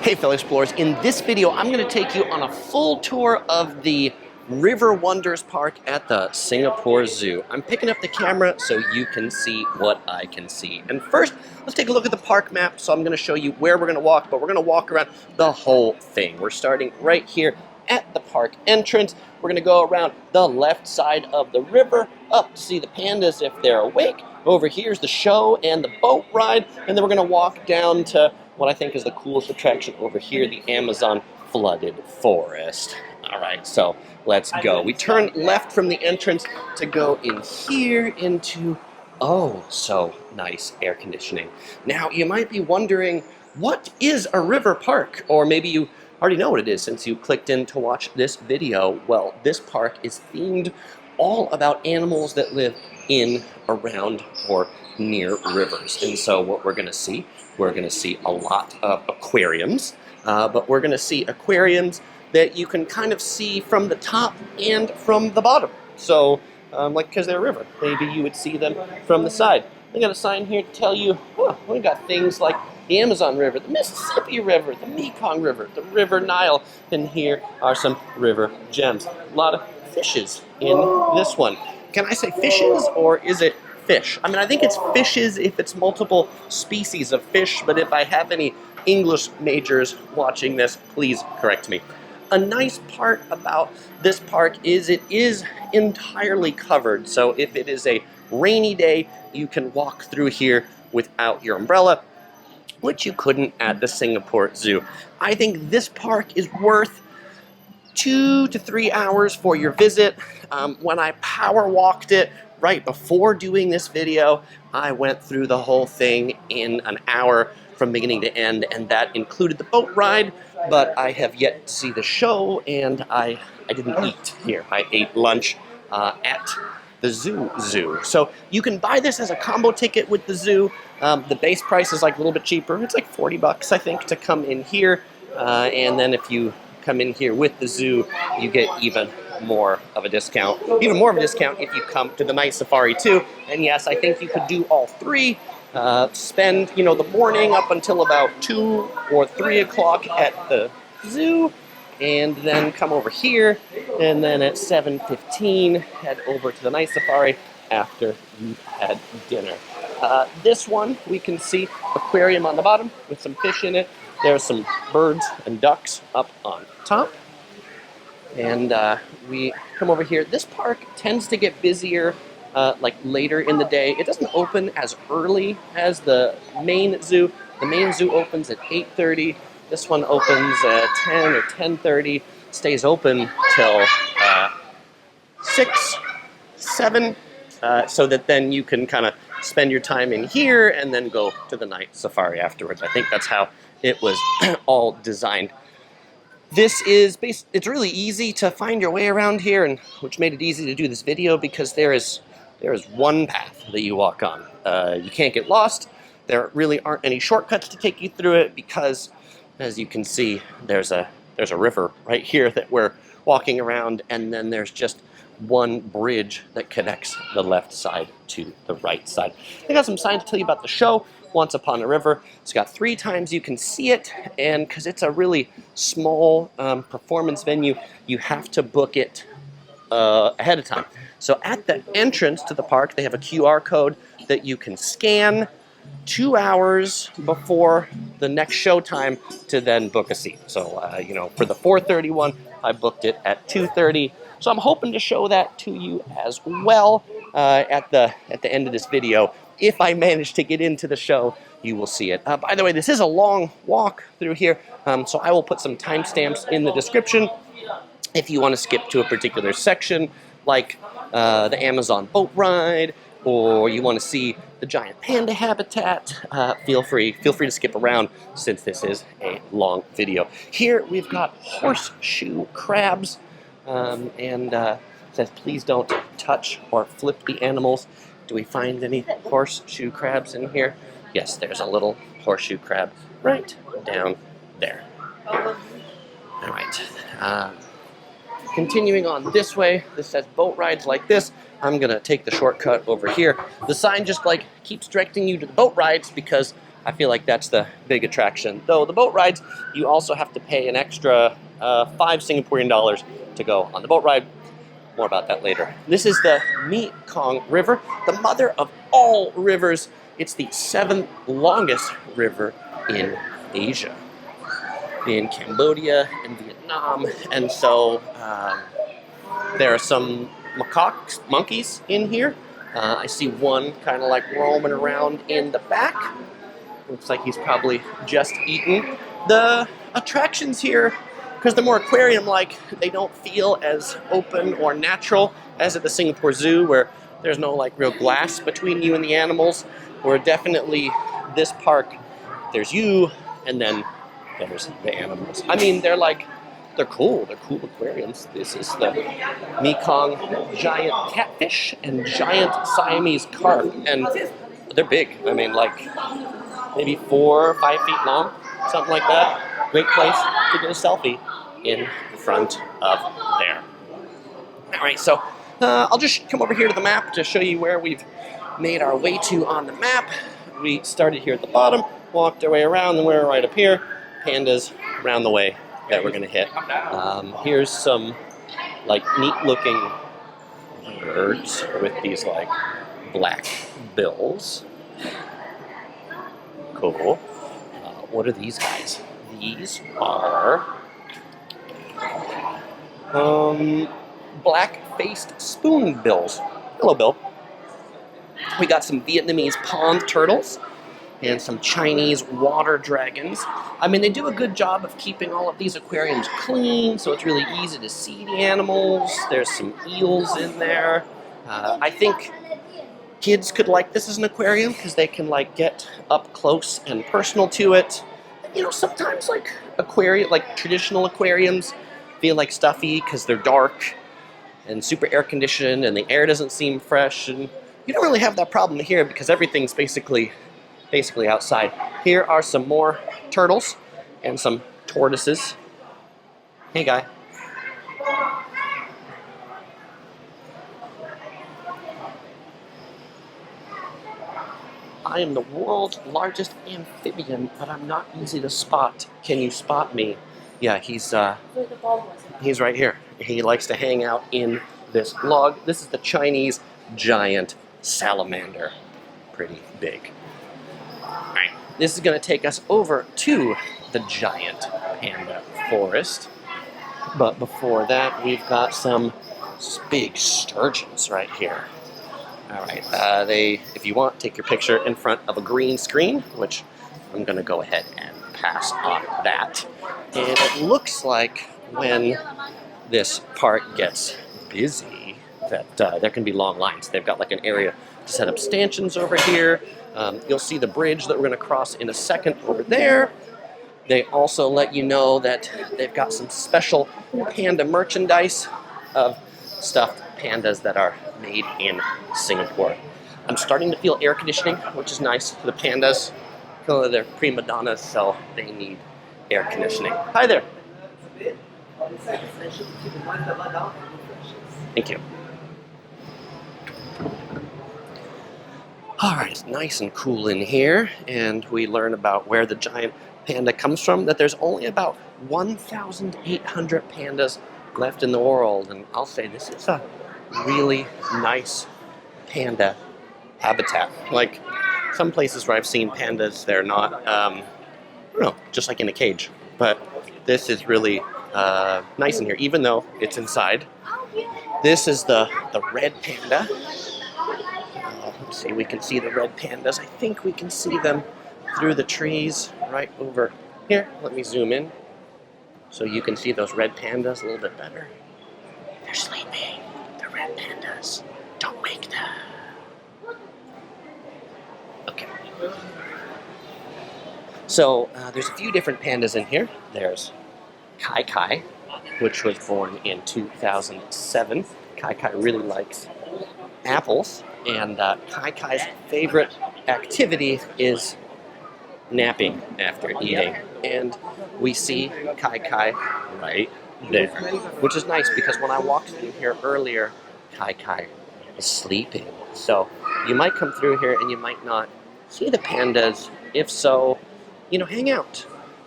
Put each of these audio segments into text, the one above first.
Hey fellow explorers, in this video I'm going to take you on a full tour of the River Wonders Park at the Singapore Zoo. I'm picking up the camera so you can see what I can see. And first, let's take a look at the park map. So I'm going to show you where we're going to walk, but we're going to walk around the whole thing. We're starting right here at the park entrance. We're going to go around the left side of the river, up to see the pandas if they're awake. Over here's the show and the boat ride, and then we're going to walk down to what I think is the coolest attraction over here, the Amazon flooded forest. All right, so let's go. We turn left from the entrance to go in here into, oh, so nice air conditioning. Now, you might be wondering, what is a river park? Or maybe you already know what it is since you clicked in to watch this video. Well, this park is themed all about animals that live in, around, or near rivers. And so what we're going to see a lot of aquariums, but we're going to see aquariums that you can kind of see from the top and from the bottom. So, like, because they're a river, maybe you would see them from the side. I got a sign here to tell you, oh, we got things like the Amazon River, the Mississippi River, the Mekong River, the River Nile, and here are some river gems. A lot of fishes in this one. Can I say fishes, or is it fish? I mean, I think it's fishes if it's multiple species of fish, but if I have any English majors watching this, please correct me. A nice part about this park is it is entirely covered, so if it is a rainy day, you can walk through here without your umbrella, which you couldn't at the Singapore Zoo. I think this park is worth 2 to 3 hours for your visit. When I power walked it right before doing this video, I went through the whole thing in an hour from beginning to end, and that included the boat ride, but I have yet to see the show, and I didn't eat here. I ate lunch at the zoo. So you can buy this as a combo ticket with the zoo. The base price is like a little bit cheaper. It's like 40 bucks, I think, to come in here, and then if you come in here with the zoo, you get even more of a discount. Even more of a discount if you come to the night safari too. And yes, I think you could do all three. Spend, the morning up until about 2 or 3 o'clock at the zoo, and then come over here, and then at 7:15 head over to the night safari after you've had dinner. This one, we can see aquarium on the bottom with some fish in it. There's some birds and ducks up on top. And we come over here. This park tends to get busier like later in the day. It doesn't open as early as the main zoo. The main zoo opens at 8:30. This one opens at 10 or 10:30. Stays open till 6, 7, so that then you can kind of spend your time in here and then go to the night safari afterwards. I think that's how it was all designed. This is it's really easy to find your way around here, and which made it easy to do this video because there is one path that you walk on. You can't get lost. There really aren't any shortcuts to take you through it because, as you can see, there's a river right here that we're walking around, and then there's just one bridge that connects the left side to the right side. I got some signs to tell you about the show. Once Upon a River. It's got 3 times you can see it, and because it's a really small performance venue, you have to book it ahead of time. So at the entrance to the park, they have a QR code that you can scan 2 hours before the next show time to then book a seat. So, for the 4:30 one, I booked it at 2:30. So I'm hoping to show that to you as well at the end of this video. If I manage to get into the show, you will see it. By the way, this is a long walk through here, so I will put some timestamps in the description if you want to skip to a particular section, like the Amazon boat ride, or you want to see the giant panda habitat. Feel free to skip around since this is a long video. Here we've got horseshoe crabs, and says please don't touch or flip the animals. Do we find any horseshoe crabs in here? Yes, there's a little horseshoe crab right down there. All right. Continuing on this way, this says boat rides like this. I'm going to take the shortcut over here. The sign just keeps directing you to the boat rides because I feel like that's the big attraction. Though the boat rides, you also have to pay an extra 5 Singaporean dollars to go on the boat ride. More about that later. This is the Mekong River, the mother of all rivers. It's the 7th longest river in Asia, in Cambodia and Vietnam. And so there are some monkeys in here. I see one kind of like roaming around in the back. Looks like he's probably just eaten. The attractions here, because they're more aquarium-like, they don't feel as open or natural as at the Singapore Zoo, where there's no like real glass between you and the animals. Where definitely this park, there's you, and then there's the animals. I mean, they're cool. They're cool aquariums. This is the Mekong giant catfish and giant Siamese carp, and they're big. I mean, like maybe 4 or 5 feet long, something like that. Great place to get a selfie in front of there. All right, so I'll just come over here to the map to show you where we've made our way to on the map. We started here at the bottom, walked our way around, and we're right up here. Pandas around the way that we're gonna hit. Here's some like neat-looking birds with these like black bills. Cool. What are these guys? These are black-faced spoonbills. Hello, Bill. We got some Vietnamese pond turtles and some Chinese water dragons. I mean, they do a good job of keeping all of these aquariums clean, so it's really easy to see the animals. There's some eels in there. I think kids could like this as an aquarium because they can like get up close and personal to it. You know, sometimes like traditional aquariums feel like stuffy because they're dark and super air conditioned and the air doesn't seem fresh, and you don't really have that problem here because everything's basically outside. Here are some more turtles and some tortoises. Hey, guy. I am the world's largest amphibian, but I'm not easy to spot. Can you spot me? Yeah, he's right here. He likes to hang out in this log. This is the Chinese giant salamander. Pretty big. All right, this is going to take us over to the giant panda forest. But before that, we've got some big sturgeons right here. All right, if you want, take your picture in front of a green screen, which I'm going to go ahead and pass on that. And it looks like when this park gets busy, that there can be long lines. They've got like an area to set up stanchions over here. You'll see the bridge that we're going to cross in a second over there. They also let you know that they've got some special panda merchandise of stuffed pandas that are made in Singapore. I'm starting to feel air conditioning, which is nice for the pandas. They're prima donnas, so they need air conditioning. Hi there. Thank you. All right, it's nice and cool in here, and we learn about where the giant panda comes from, that there's only about 1,800 pandas left in the world, and I'll say this is a really nice panda habitat. Like some places where I've seen pandas, they're not, I don't know, just like in a cage, but this is really nice in here, even though it's inside. This is the red panda. Let's see, we can see the red pandas. I think we can see them through the trees right over here. Let me zoom in so you can see those red pandas a little bit better. They're sleeping, the red pandas. Don't wake them. Okay. So there's a few different pandas in here. There's Kai Kai, which was born in 2007. Kai Kai really likes apples, and Kai Kai's favorite activity is napping after eating. And we see Kai Kai right there, which is nice because when I walked through here earlier, Kai Kai is sleeping. So you might come through here and you might not see the pandas If so, hang out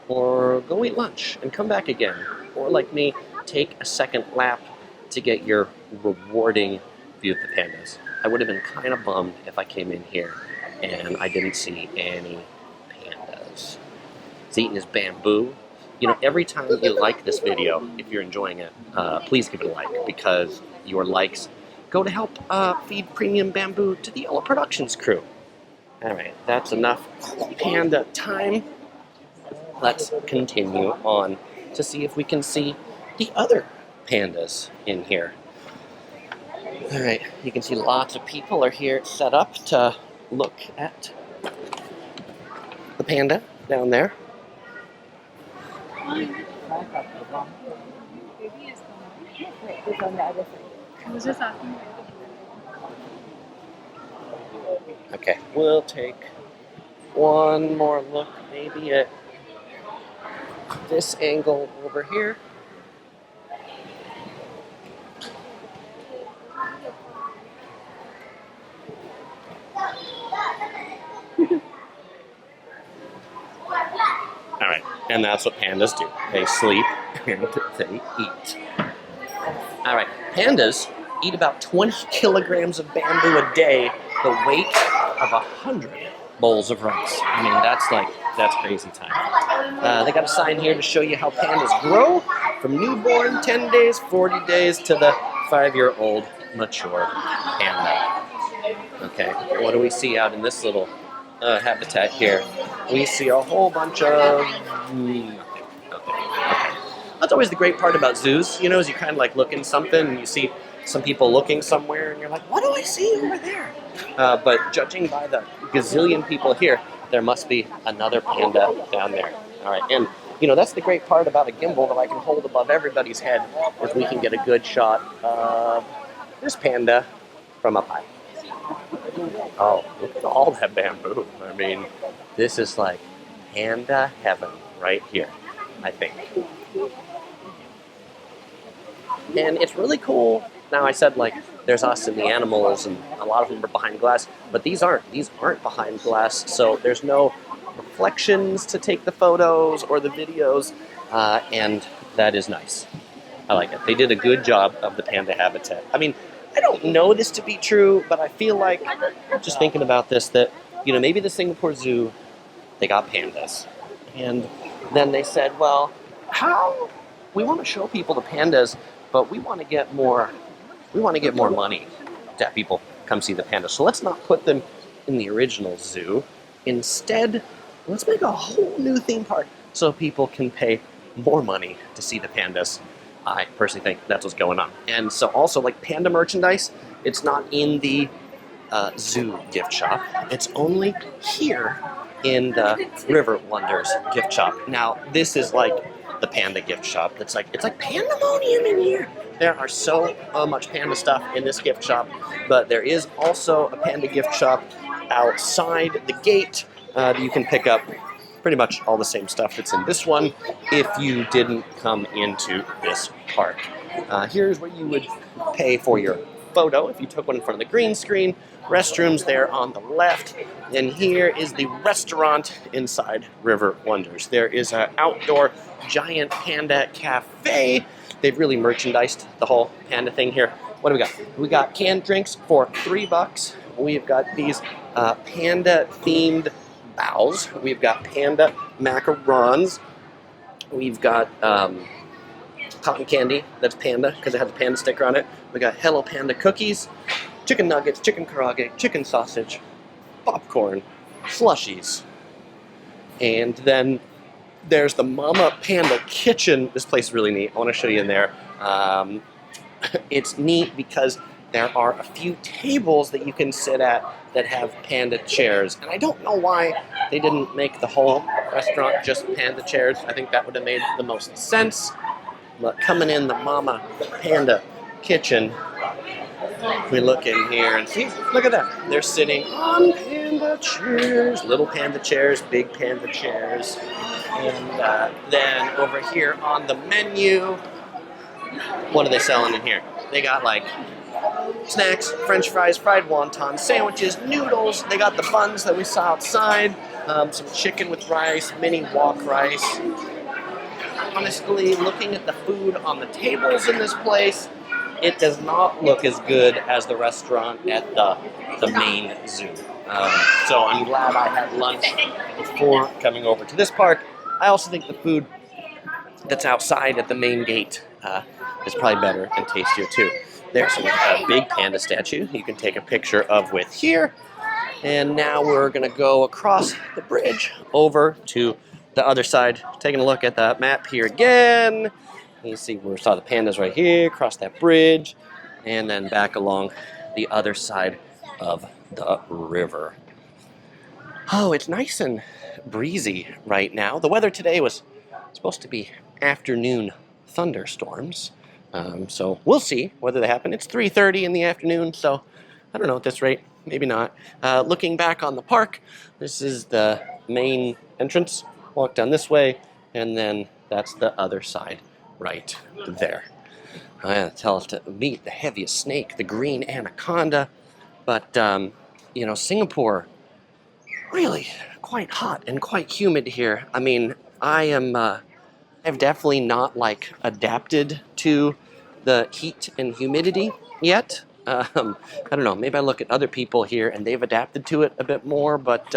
or go eat lunch and come back again. Or like me, take a second lap to get your rewarding view of the pandas. I would have been kind of bummed if I came in here and I didn't see any pandas. He's eating his bamboo. Every time you like this video, if you're enjoying it, please give it a like, because your likes go to help feed premium bamboo to the Yellow Productions crew. Alright, that's enough panda time. Let's continue on to see if we can see the other pandas in here. Alright, you can see lots of people are here set up to look at the panda down there. Okay, we'll take one more look maybe at this angle over here. Alright, and that's what pandas do. They sleep and they eat. Alright, pandas eat about 20 kilograms of bamboo a day, the weight of 100 bowls of rice. I mean, that's crazy time. They got a sign here to show you how pandas grow from newborn, 10 days, 40 days, to the 5-year-old mature panda. Okay, what do we see out in this little habitat here? We see a whole bunch of nothing. Okay. That's always the great part about zoos, is you kind of like look in something and you see some people looking somewhere and you're like, what do I see over there? But judging by the gazillion people here, there must be another panda down there. All right, and that's the great part about a gimbal that I can hold above everybody's head, is we can get a good shot of this panda from up high. Oh, look at all that bamboo. I mean, this is like panda heaven right here, I think. And it's really cool. Now, I said, there's us and the animals, and a lot of them are behind glass, but these aren't behind glass, so there's no reflections to take the photos or the videos, and that is nice. I like it. They did a good job of the panda habitat. I mean, I don't know this to be true, but I feel like, just thinking about this, that, maybe the Singapore Zoo, they got pandas. And then they said, well, we want to show people the pandas, but we want to get more money to have people come see the pandas. So let's not put them in the original zoo. Instead, let's make a whole new theme park so people can pay more money to see the pandas. I personally think that's what's going on. And so also, panda merchandise, it's not in the zoo gift shop. It's only here in the River Wonders gift shop. Now, this is like the panda gift shop. It's like pandemonium in here. There are so much panda stuff in this gift shop, but there is also a panda gift shop outside the gate that you can pick up pretty much all the same stuff that's in this one if you didn't come into this park. Here's where you would pay for your photo if you took one in front of the green screen. Restrooms there on the left. And here is the restaurant inside River Wonders. There is an outdoor giant Panda Cafe. They've really merchandised the whole panda thing here. What do we got? We got canned drinks for $3. We've got these panda-themed bows. We've got panda macarons. We've got cotton candy that's panda because it has a panda sticker on it. We got Hello Panda cookies, chicken nuggets, chicken karaage, chicken sausage, popcorn, slushies. And then there's the Mama Panda Kitchen. This place is really neat. I want to show you in there. It's neat because there are a few tables that you can sit at that have panda chairs. And I don't know why they didn't make the whole restaurant just panda chairs. I think that would have made the most sense. But coming in the Mama Panda Kitchen, we look in here and see, look at that. They're sitting on panda chairs, little panda chairs, big panda chairs. And then over here on the menu, what are they selling in here? They got snacks, french fries, fried wontons, sandwiches, noodles. They got the buns that we saw outside. some chicken with rice, mini wok rice. Honestly, looking at the food on the tables in this place, it does not look as good as the restaurant at the main zoo. So I'm glad I had lunch before coming over to this park. I also think the food that's outside at the main gate is probably better and tastier too. There's a big panda statue you can take a picture of with here. And now we're going to go across the bridge over to the other side. Taking a look at the map here again. You see we saw the pandas right here, across that bridge, and then back along the other side of the river. Oh, it's nice and breezy right now. The weather today was supposed to be afternoon thunderstorms. So we'll see whether they happen. It's 3:30 in the afternoon, so I don't know at this rate. Maybe not. Looking back on the park, this is the main entrance. Walk down this way, and then that's the other side right there. Tell us to meet the heaviest snake, the green anaconda. But, Singapore, really quite hot and quite humid here. I mean, I've definitely not, adapted to the heat and humidity yet. I don't know, maybe I look at other people here and they've adapted to it a bit more, but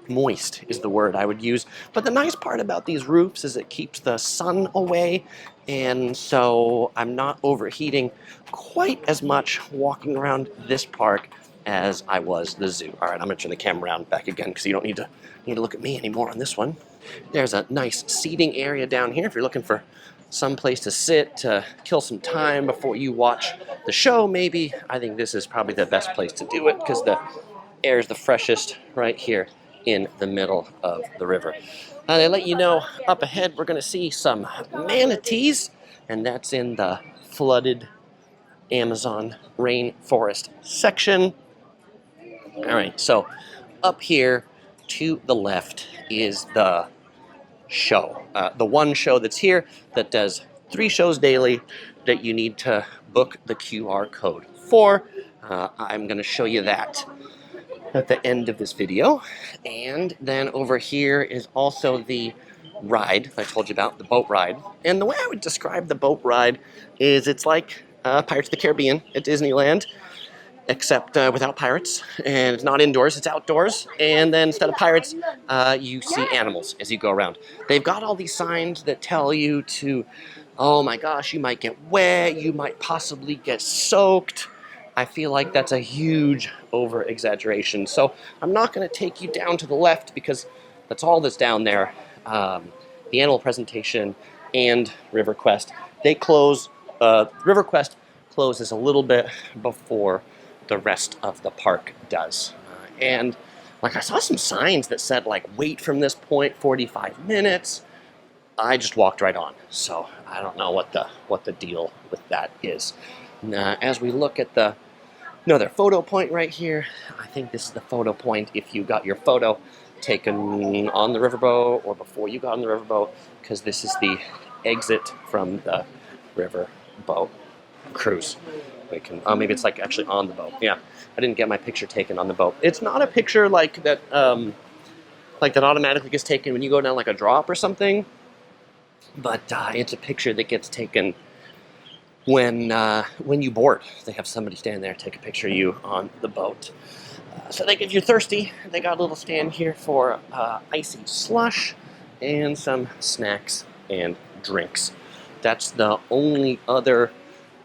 moist is the word I would use. But the nice part about these roofs is it keeps the sun away, and so I'm not overheating quite as much walking around this park as I was the zoo. All right, I'm gonna turn the camera around back again because you don't need to look at me anymore on this one. There's a nice seating area down here if you're looking for some place to sit, to kill some time before you watch the show, maybe. I think this is probably the best place to do it because the air is the freshest right here in the middle of the river. They let you know up ahead we're going to see some manatees, and that's in the flooded Amazon rainforest section. All right, so up here to the left is the show. The one show that's here that does 3 shows daily that you need to book the QR code for. I'm going to show you that at the end of this video. And then over here is also the ride I told you about, the boat ride. And the way I would describe the boat ride is it's like Pirates of the Caribbean at Disneyland, except without pirates, and it's not indoors, it's outdoors. And then instead of pirates, you see animals as you go around. They've got all these signs that tell you to, oh my gosh, you might get wet, you might possibly get soaked. I feel like that's a huge over-exaggeration. So I'm not going to take you down to the left because that's all that's down there. The animal presentation and River Quest, they close, River Quest closes a little bit before the rest of the park does. And I saw some signs that said wait from this point 45 minutes. I just walked right on. So I don't know what the deal with that is. As we look at another photo point right here, I think this is the photo point if you got your photo taken on the riverboat or before you got on the riverboat, because this is the exit from the riverboat cruise. Maybe it's actually on the boat. Yeah, I didn't get my picture taken on the boat. It's not a picture that that automatically gets taken when you go down a drop or something, but it's a picture that gets taken when you board. They have somebody stand there, take a picture of you on the boat. So if you're thirsty, they got a little stand here for icy slush and some snacks and drinks. That's the only other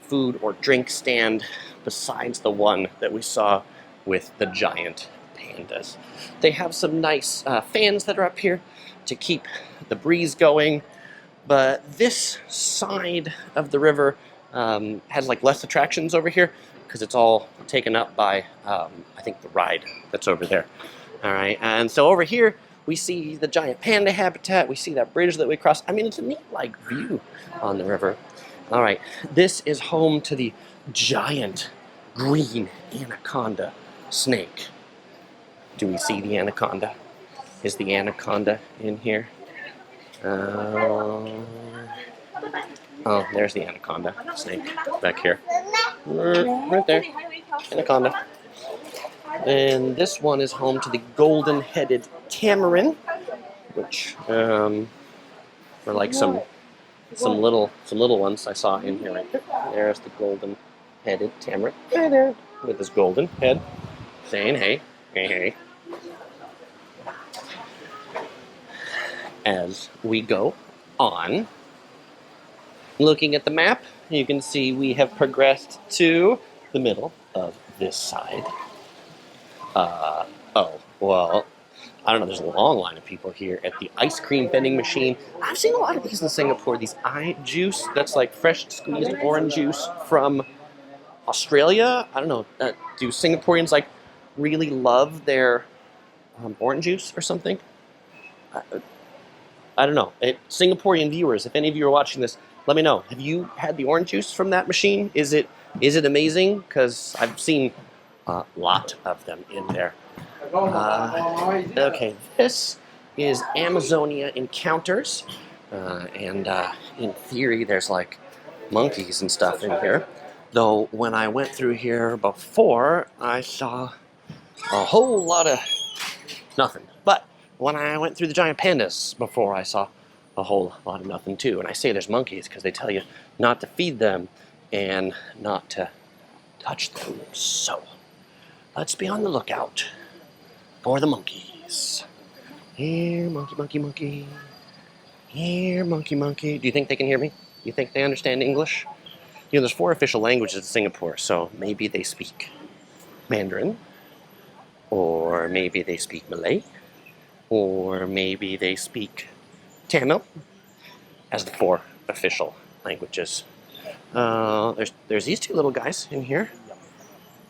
food or drink stand besides the one that we saw with the giant pandas. They have some nice fans that are up here to keep the breeze going, but this side of the river has less attractions over here because it's all taken up by I think the ride that's over there. All right, and so over here we see the giant panda habitat. We see that bridge that we crossed. I mean, it's a neat view on the river. All right, this is home to the giant green anaconda snake. Do we see the anaconda? Is the anaconda in here? Oh, there's the anaconda snake back here. Right there, anaconda. And this one is home to the golden-headed tamarin, which were like some little ones I saw in here. Right there. There's the golden-headed tamarin. Hey there, with his golden head, saying hey, hey, hey. As we go on, looking at the map, you can see we have progressed to the middle of this side. Oh, well, I don't know, there's a long line of people here at the ice cream vending machine. I've seen a lot of these in Singapore, these juice, that's like fresh squeezed orange juice from Australia. I don't know, do Singaporeans like really love their orange juice or something? I don't know. Singaporean viewers, if any of you are watching this, let me know. Have you had the orange juice from that machine? Is it amazing? Because I've seen a lot of them in there. Okay, this is Amazonia Encounters, and in theory there's like monkeys and stuff in here. Though when I went through here before, I saw a whole lot of nothing. But when I went through the giant pandas before, I saw a whole lot of nothing too. And I say there's monkeys because they tell you not to feed them and not to touch them. So let's be on the lookout for the monkeys. Here, monkey, monkey, monkey. Here, monkey, monkey. Do you think they can hear me? You think they understand English? You know, there's 4 official languages in Singapore, so maybe they speak Mandarin, or maybe they speak Malay, or maybe they speak Tamil as the 4 official languages. There's these 2 little guys in here.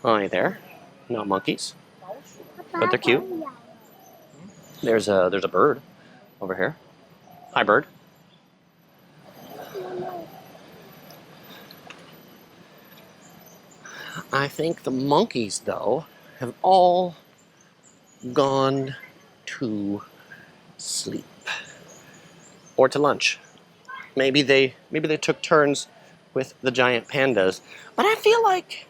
Hi there. Not monkeys, but they're cute. There's a bird over here. Hi, bird. I think the monkeys, though, have all gone to sleep or to lunch. Maybe they took turns with the giant pandas. But I feel like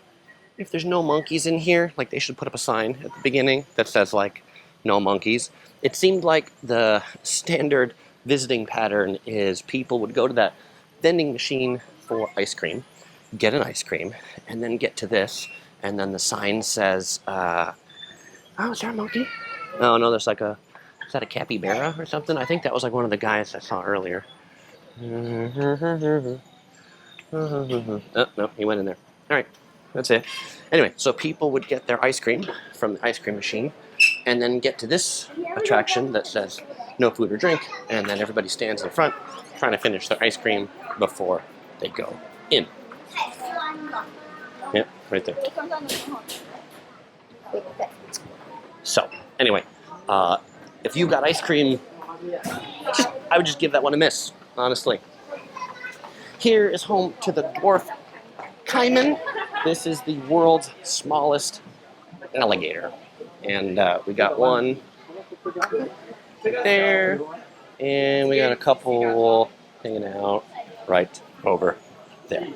if there's no monkeys in here, like they should put up a sign at the beginning that says like no monkeys. It seemed like the standard visiting pattern is people would go to that vending machine for ice cream, get an ice cream, and then get to this, and then the sign says, oh, is there a monkey? Oh no, there's like is that a capybara or something? I think that was like one of the guys I saw earlier. Oh, no, he went in there. All right, that's it. Anyway, so people would get their ice cream from the ice cream machine and then get to this attraction that says no food or drink, and then everybody stands in front trying to finish their ice cream before they go in. Yeah, right there. So, anyway, if you got ice cream, I would just give that one a miss, honestly. Here is home to the dwarf caiman. This is the world's smallest alligator. And we got one there, and we got a couple hanging out right over there.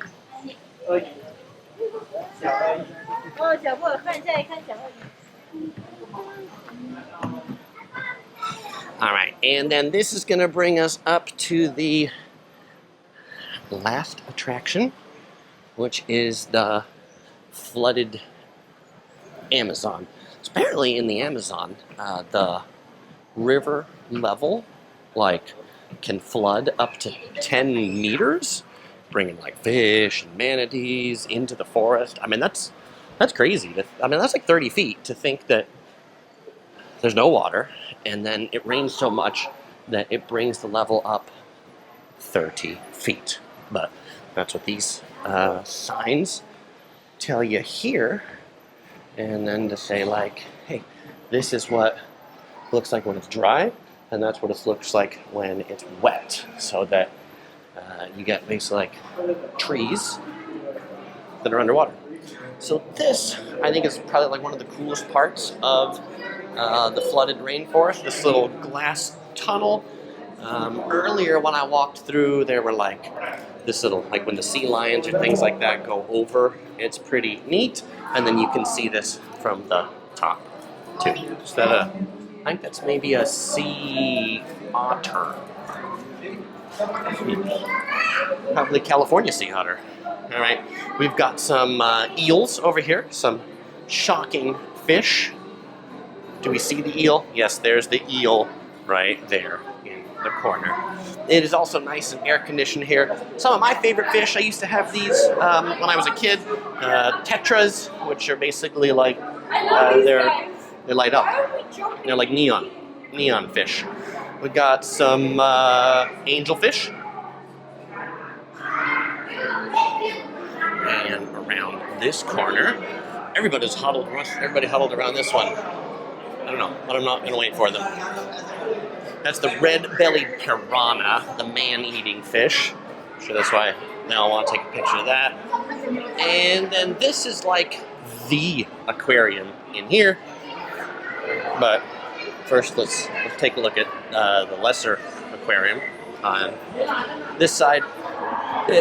Alright, and then this is going to bring us up to the last attraction, which is the flooded Amazon. So apparently in the Amazon, the river level can flood up to 10 meters, bringing like fish and manatees into the forest. I mean, that's crazy. That's like 30 feet to think that there's no water, and then it rains so much that it brings the level up 30 feet. But that's what these signs tell you here. And then to say like, hey, this is what it looks like when it's dry, and that's what it looks like when it's wet. So that you get basically like trees that are underwater. So this, I think, is probably like one of the coolest parts of the flooded rainforest, this little glass tunnel. Earlier when I walked through, there were like this little, like when the sea lions or things like that go over, it's pretty neat. And then you can see this from the top too. Is that I think that's maybe a sea otter. Probably California sea otter. All right, we've got some eels over here, some shocking fish. Do we see the eel? Yes, there's the eel right there in the corner. It is also nice and air conditioned here. Some of my favorite fish, I used to have these when I was a kid. Tetras, which are basically like, they light up. They're like neon fish. We got some angelfish. And around this corner, everybody huddled around this one. I don't know, but I'm not going to wait for them. That's the red-bellied piranha, the man-eating fish. I'm sure that's why they all want to take a picture of that. And then this is like the aquarium in here. But first, let's take a look at the lesser aquarium on this side.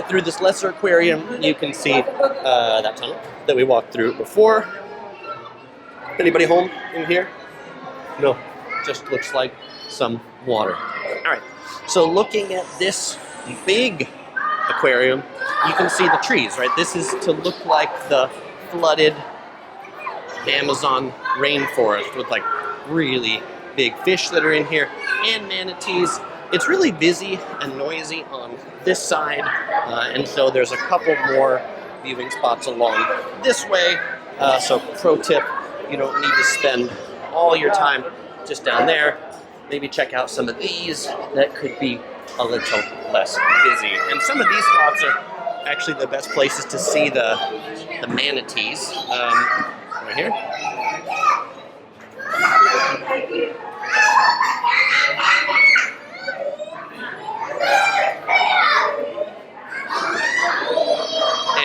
Through this lesser aquarium, you can see that tunnel that we walked through before. Anybody home in here? No, just looks like some water. All right, so looking at this big aquarium, you can see the trees, right? This is to look like the flooded Amazon rainforest with like really big fish that are in here and manatees. It's really busy and noisy on this side, and so there's a couple more viewing spots along this way. So pro tip, you don't need to spend all your time just down there. Maybe check out some of these that could be a little less busy. And some of these spots are actually the best places to see the manatees. Right here.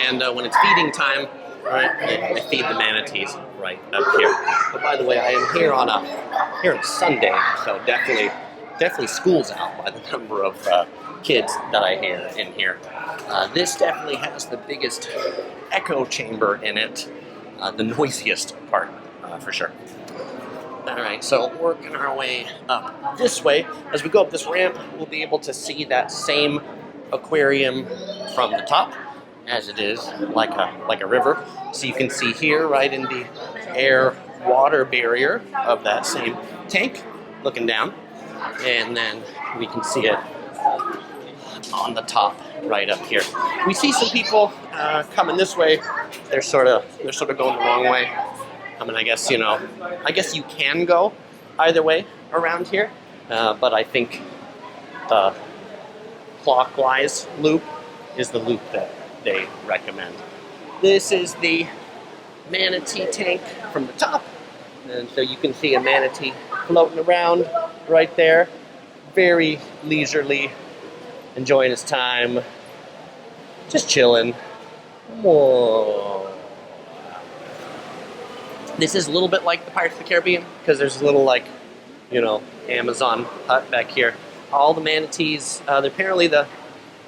And when it's feeding time, right, they feed the manatees right up here. But by the way, I am here on a Sunday, so definitely school's out by the number of kids that I hear in here. This definitely has the biggest echo chamber in it, the noisiest part for sure. All right, so working our way up this way. As we go up this ramp, we'll be able to see that same aquarium from the top, as it is like a river. So you can see here, right in the air-water barrier of that same tank, looking down, and then we can see it on the top right up here. We see some people coming this way. They're sort of going the wrong way. I mean, I guess you can go either way around here, but I think the clockwise loop is the loop that they recommend. This is the manatee tank from the top, and so you can see a manatee floating around right there, very leisurely, enjoying his time, just chilling. Whoa. This is a little bit like the Pirates of the Caribbean, because there's a little, Amazon hut back here. All the manatees, apparently the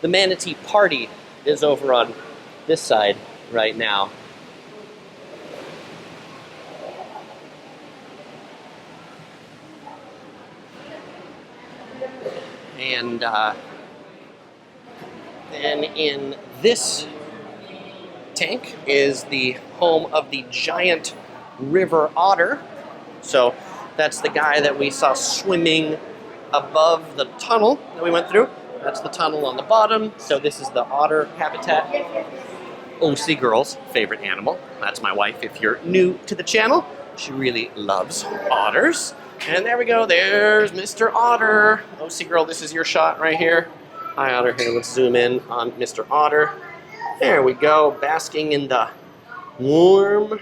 manatee party is over on this side right now. And then in this tank is the home of the giant river otter. So that's the guy that we saw swimming above the tunnel that we went through. That's the tunnel on the bottom. So this is the otter habitat. OC Girl's favorite animal. That's my wife. If you're new to the channel, she really loves otters. And there we go. There's Mr. Otter. OC Girl, this is your shot right here. Hi, Otter. Here, let's zoom in on Mr. Otter. There we go, basking in the warm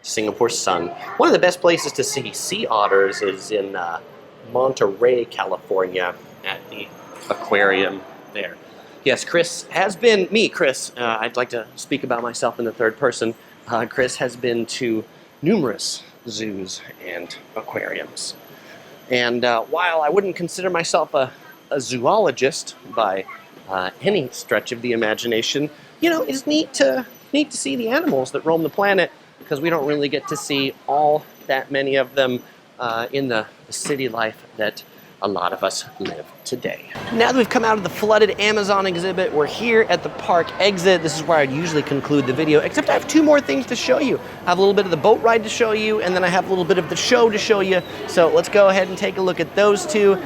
Singapore sun. One of the best places to see sea otters is in Monterey, California, at the aquarium there. Yes, Chris has been, Chris, I'd like to speak about myself in the third person. Chris has been to numerous zoos and aquariums. And while I wouldn't consider myself a zoologist by any stretch of the imagination, it's neat to see the animals that roam the planet, because we don't really get to see all that many of them in the city life that a lot of us live today. Now that we've come out of the flooded Amazon exhibit, we're here at the park exit. This is where I'd usually conclude the video, except I have two more things to show you. I have a little bit of the boat ride to show you, and then I have a little bit of the show to show you. So let's go ahead and take a look at those two.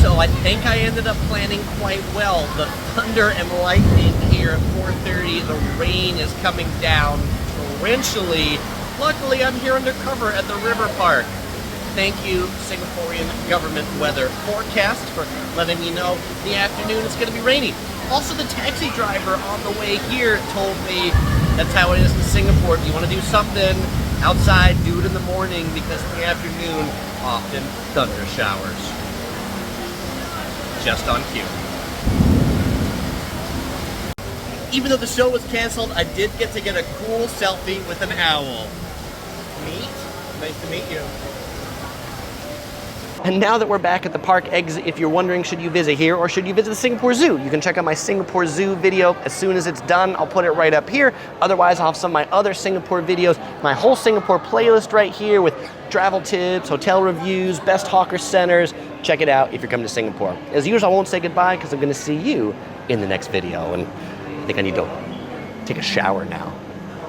So I think I ended up planning quite well. The thunder and lightning here at 4:30, the rain is coming down torrentially. Luckily, I'm here undercover at the river park. Thank you, Singaporean government weather forecast, for letting me know the afternoon is going to be rainy. Also, the taxi driver on the way here told me that's how it is in Singapore. If you want to do something outside, do it in the morning, because in the afternoon, often thunder showers. Just on cue. Even though the show was canceled, I did get to get a cool selfie with an owl. Meet? Nice to meet you. And now that we're back at the park exit, if you're wondering, should you visit here or should you visit the Singapore Zoo? You can check out my Singapore Zoo video. As soon as it's done, I'll put it right up here. Otherwise, I'll have some of my other Singapore videos, my whole Singapore playlist right here with travel tips, hotel reviews, best hawker centers. Check it out if you're coming to Singapore. As usual, I won't say goodbye because I'm going to see you in the next video. And I think I need to take a shower now.